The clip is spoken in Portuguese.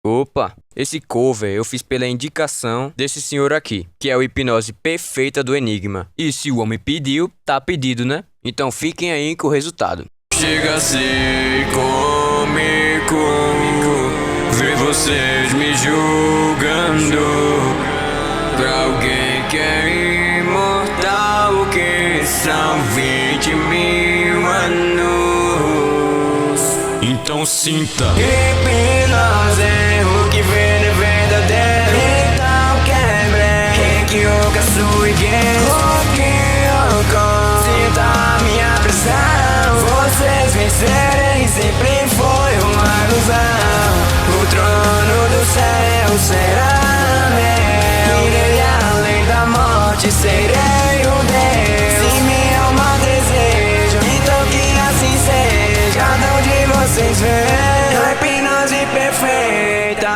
Opa, esse cover eu fiz pela indicação desse senhor aqui, que é o Hipnose Perfeita do Enigma. E se o homem pediu, tá pedido, né? Então fiquem aí com o resultado. Chega a ser cômico ver vocês me julgando. Pra alguém que é imortal, que são 20.000 anos. Então sinta. Hipnose, o que vem é verdadeiro. Então quebre, que o caço e sinta a minha pressão. Vocês vencerem sempre foi uma ilusão. O trono do céu será meu. Irei além da morte, serei o Deus. Se minha alma deseja, então que assim seja. Cada um de vocês vê a hipnose perfeita.